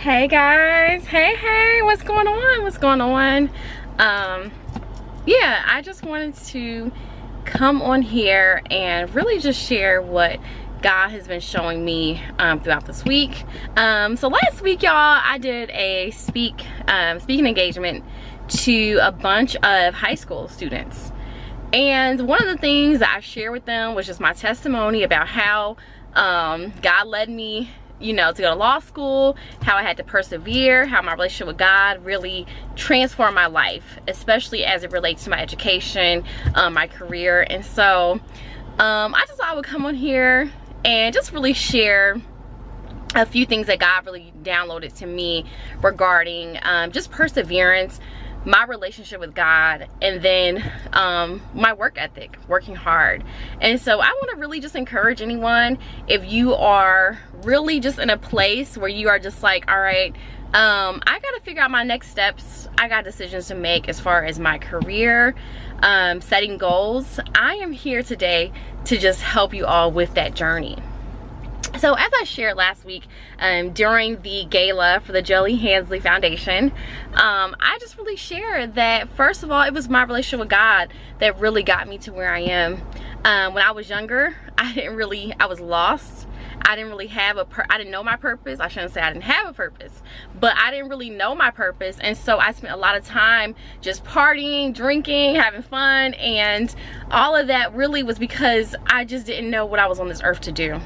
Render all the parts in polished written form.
Hey guys, hey, what's going on? Yeah, I just wanted to come on here and really just share what God has been showing me throughout this week. So last week, y'all, I did a speaking engagement to a bunch of high school students. And one of the things that I shared with them was just my testimony about how God led me, to go to law school, how I had to persevere, how my relationship with God really transformed my life, especially as it relates to my education, my career. And so I just thought I would come on here and just really share a few things that God really downloaded to me regarding just perseverance, my relationship with God, and then my work ethic, working hard. And so I want to really just encourage anyone, if you are really just in a place where you are just like, all right, I got to figure out my next steps, I got decisions to make as far as my career, setting goals, I am here today to just help you all with that journey. So as I shared last week during the gala for the Jolie Hansley Foundation, I just really shared that, first of all, it was my relationship with God that really got me to where I am. When I was younger, I was lost. I didn't really have I didn't know my purpose. I shouldn't say I didn't have a purpose, but I didn't really know my purpose. And so I spent a lot of time just partying, drinking, having fun, and all of that really was because I just didn't know what I was on this earth to do.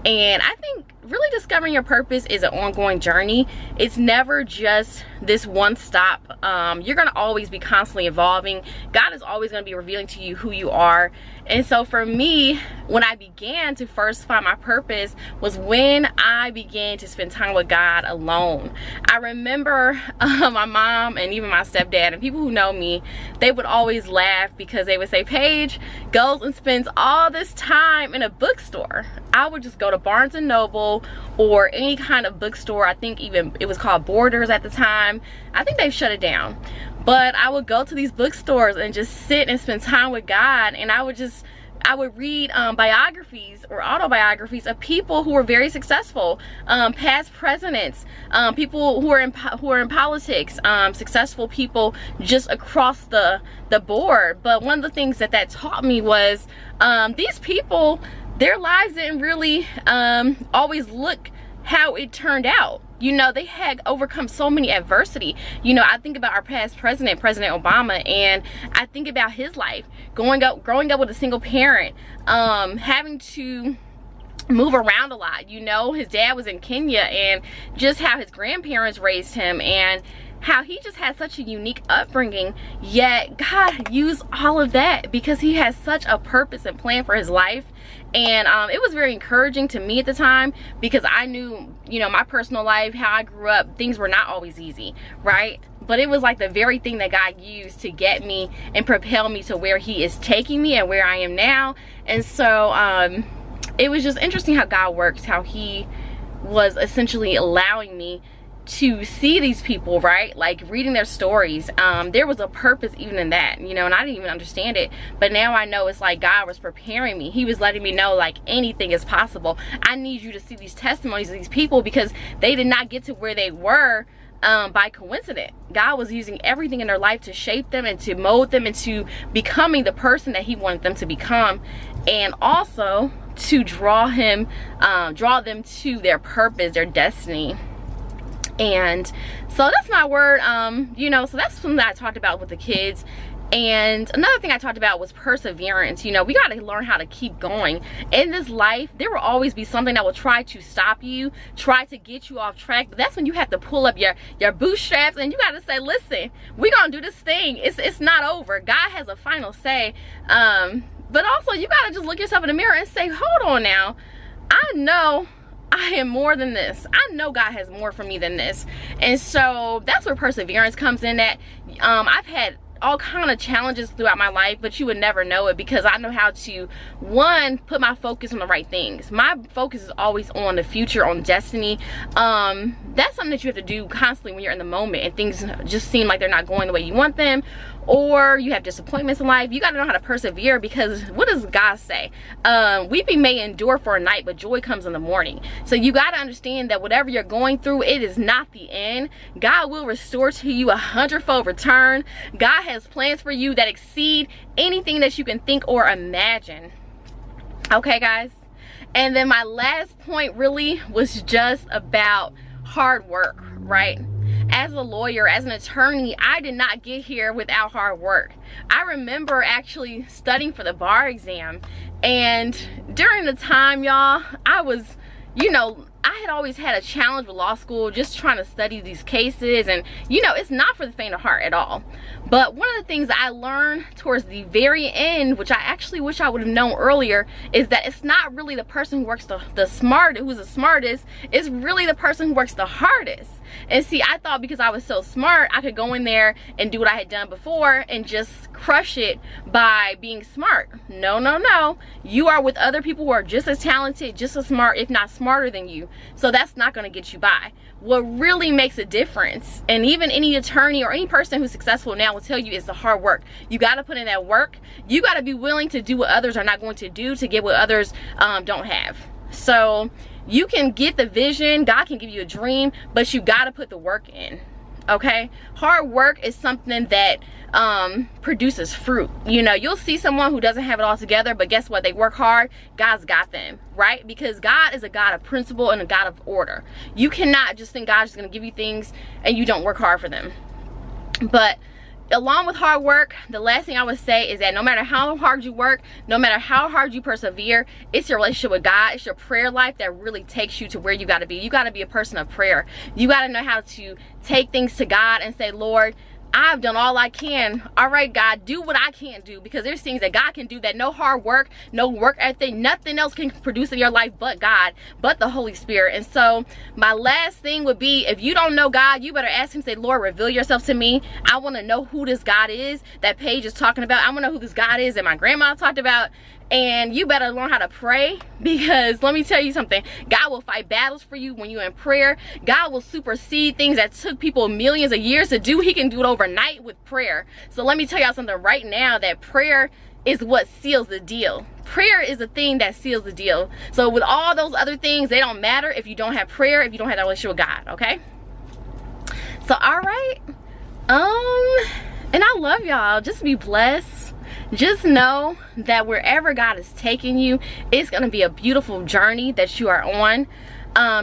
And I think really discovering your purpose is an ongoing journey. It's never just this one stop. You're gonna always be constantly evolving. God is always gonna be revealing to you who you are. And so for me, when I began to first find my purpose was when I began to spend time with God alone. I remember my mom and even my stepdad and people who know me, they would always laugh because they would say, Paige goes and spends all this time in a bookstore. I would just go to Barnes and Noble or any kind of bookstore. I think even it was called Borders at the time. I think they've shut it down. But I would go to these bookstores and just sit and spend time with God, and I would read biographies or autobiographies of people who were very successful, past presidents, people who are in politics, successful people just across the board. But one of the things that taught me was these people, their lives didn't really always look how it turned out. They had overcome so many adversity. I think about our past president, President Obama, and I think about his life, growing up with a single parent, having to move around a lot. His dad was in Kenya, and just how his grandparents raised him, and how he just had such a unique upbringing, yet God used all of that because he has such a purpose and plan for his life. And it was very encouraging to me at the time because I knew, my personal life, how I grew up, things were not always easy, right? But it was like the very thing that God used to get me and propel me to where he is taking me and where I am now. And so it was just interesting how God works, how he was essentially allowing me to see these people, right? Like reading their stories. There was a purpose even in that, and I didn't even understand it. But now I know it's like God was preparing me. He was letting me know like anything is possible. I need you to see these testimonies of these people because they did not get to where they were by coincidence. God was using everything in their life to shape them and to mold them into becoming the person that he wanted them to become, and also to draw them to their purpose, their destiny. And so that's my word. So that's something that I talked about with the kids. And another thing I talked about was perseverance. We got to learn how to keep going. In this life, there will always be something that will try to stop you, try to get you off track. But that's when you have to pull up your bootstraps and you got to say, listen, we're going to do this thing. It's not over. God has a final say. But also you got to just look yourself in the mirror and say, hold on now. I know I am more than this. I know God has more for me than this. And so that's where perseverance comes in at. I've had all kind of challenges throughout my life, but you would never know it because I know how to, one, put my focus on the right things. My focus is always on the future, on destiny. That's something that you have to do constantly when you're in the moment and things just seem like they're not going the way you want them, or you have disappointments in life. You got to know how to persevere, because what does God say? Weeping may endure for a night, but joy comes in the morning. So you got to understand that whatever you're going through, it is not the end. God will restore to you 100-fold return. God has plans for you that exceed anything that you can think or imagine. Okay, guys? And then my last point really was just about hard work, right? As a lawyer, as an attorney, I did not get here without hard work. I remember actually studying for the bar exam, and during the time, y'all, I was, you know, I had always had a challenge with law school, just trying to study these cases, and you know, it's not for the faint of heart at all. But one of the things I learned towards the very end, which I actually wish I would have known earlier, is that it's not really the person who works who's the smartest, it's really the person who works the hardest. And see, I thought because I was so smart, I could go in there and do what I had done before and just crush it by being smart. No, no, no. You are with other people who are just as talented, just as smart, if not smarter than you. So that's not going to get you by. What really makes a difference, and even any attorney or any person who's successful now will tell you, is the hard work. You got to put in that work. You got to be willing to do what others are not going to do to get what others don't have. So you can get the vision, God can give you a dream, but you got to put the work in. Okay, hard work is something that produces fruit. You know, you'll see someone who doesn't have it all together, but guess what? They work hard. God's got them, right? Because God is a God of principle and a God of order. You cannot just think God's just going to give you things and you don't work hard for them. But along with hard work, the last thing I would say is that no matter how hard you work, no matter how hard you persevere, it's your relationship with God, it's your prayer life that really takes you to where you got to be. You got to be a person of prayer. You got to know how to take things to God and say, Lord, I've done all I can. All right, God, do what I can't do, because there's things that God can do that no hard work, no work ethic, nothing else can produce in your life but God, but the Holy Spirit. And so my last thing would be, if you don't know God, you better ask him, say, Lord, reveal yourself to me. I want to know who this God is that Paige is talking about. I want to know who this God is that my grandma talked about. And you better learn how to pray, because let me tell you something, God will fight battles for you when you're in prayer. God will supersede things that took people millions of years to do. He can do it overnight with prayer. So let me tell y'all something right now, that prayer is what seals the deal. Prayer is the thing that seals the deal. So with all those other things, they don't matter if you don't have prayer, if you don't have that relationship with God, okay? So all right, and I love y'all. Just be blessed. Just know that wherever God is taking you, it's going to be a beautiful journey that you are on.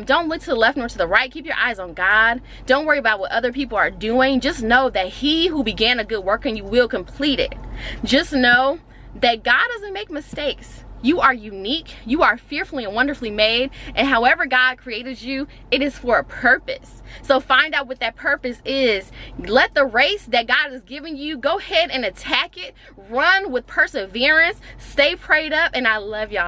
Don't look to the left nor to the right. Keep your eyes on God. Don't worry about what other people are doing. Just know that he who began a good work in you will complete it. Just know that God doesn't make mistakes. You are unique. You are fearfully and wonderfully made. And however God created you, it is for a purpose. So find out what that purpose is. Let the race that God has given you, go ahead and attack it. Run with perseverance. Stay prayed up. And I love y'all.